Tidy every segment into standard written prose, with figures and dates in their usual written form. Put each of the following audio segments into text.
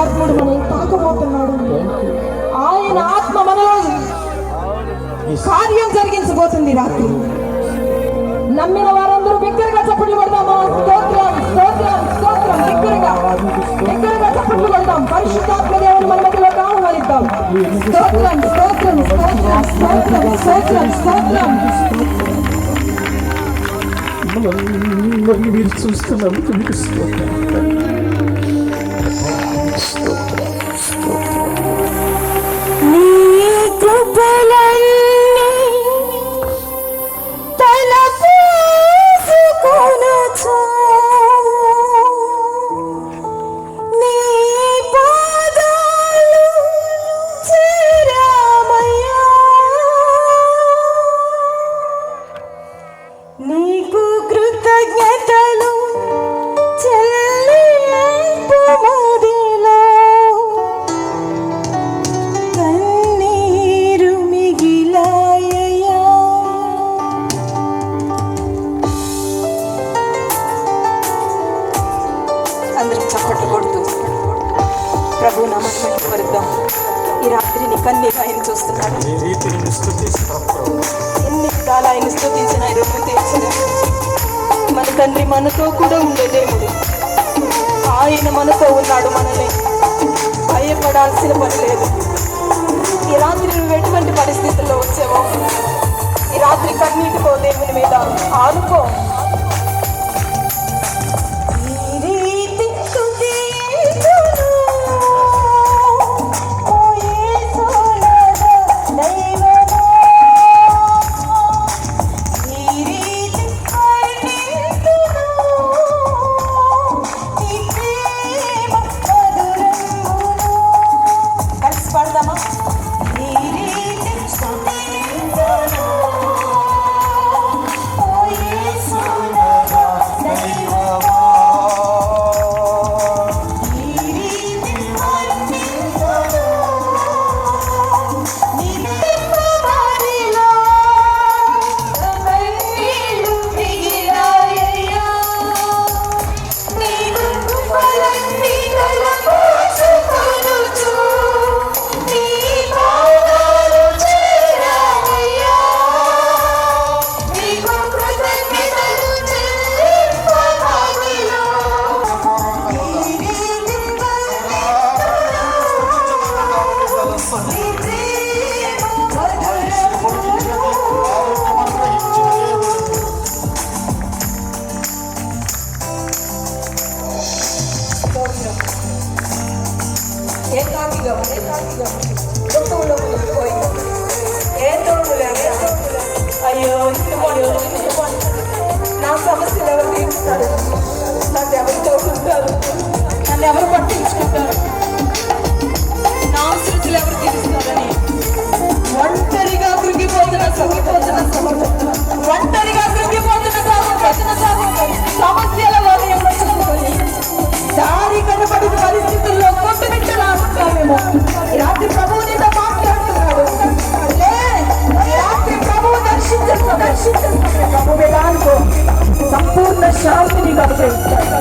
పరిశుద్ధాత్ముడు మనం తాకబోతున్నాడు. ఆయన ఆత్మ మనలో కార్యం జరిగించబోతుంది రాత్రి. నమ్మిన వారందరూ బిగ్గరగా చప్పట్లు కొడదామా? స్తోత్రం స్తోత్రం స్తోత్రం. బిగ్గరగా చప్పట్లు కొడదాం. పరిశుద్ధాత్మ దేవుని మన మధ్యలోకి ఆహ్వానిద్దాం. స్తోత్రం స్తోత్రం స్తోత్రం స్తోత్రం స్తోత్రం స్తోత్రం. మీరు చూస్తున్నందుకు మీకు స్తోత్రం. నీకు కృతజ్ఞతలు చెల్లింపుముదిలో కన్నీరు మిగిలాయయ్యా. అందరూ చప్పట్లు కొడుతూ ప్రభు నామమున వరుద్దాం. ఈ రాత్రి నీ కన్నీరు ఆయన చూస్తున్నాడు. ఎన్ని విధాలు ఆయన స్తుతించిన ఆయన తీర్చిన మన తండ్రి మనతో కూడా ఉండే దేవుడు. ఆయన మనతో ఉన్నాడు. మనల్ని భయపడాల్సిన పని లేదు. ఈ రాత్రి నువ్వు ఎటువంటి పరిస్థితుల్లో వచ్చావో ఈ రాత్రి కన్నీటికో దేవుని మీద ఆనుకో. అయ్యో నా సమస్యలు ఎవరు తీరుస్తారు? నన్ను ఎవరు తోడుకుంటారు? నన్ను ఎవరు పట్టించుకుంటారు? నా అవసరతలు ఎవరు తీరుస్తారని ఒంటరిగా కృంగిపోతున్న ఒంటరిగా కృంగిపోతున్న సమస్యలలో దారి కనబడిన పరిస్థితుల్లో కొట్టుమిట్టలాడుతున్నామేమో. రాత్రి ప్రభువు నీతో మాట్లాడుతున్నాడు. రాత్రి ప్రభువు దర్శించేస్తాడు. ప్రభు వేదానికి సంపూర్ణ శాంతిని అనుగ్రహిస్తాడు.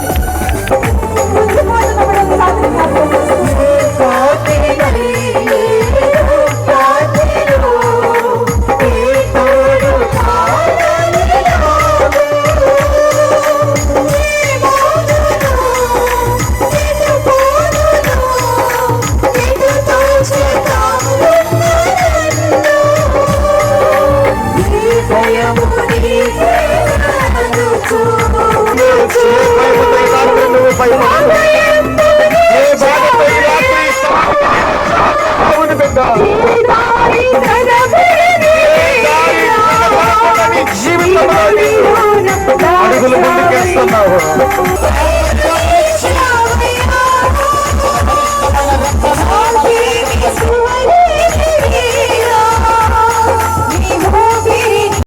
అడుగులు ముందుకేస్తున్నావు.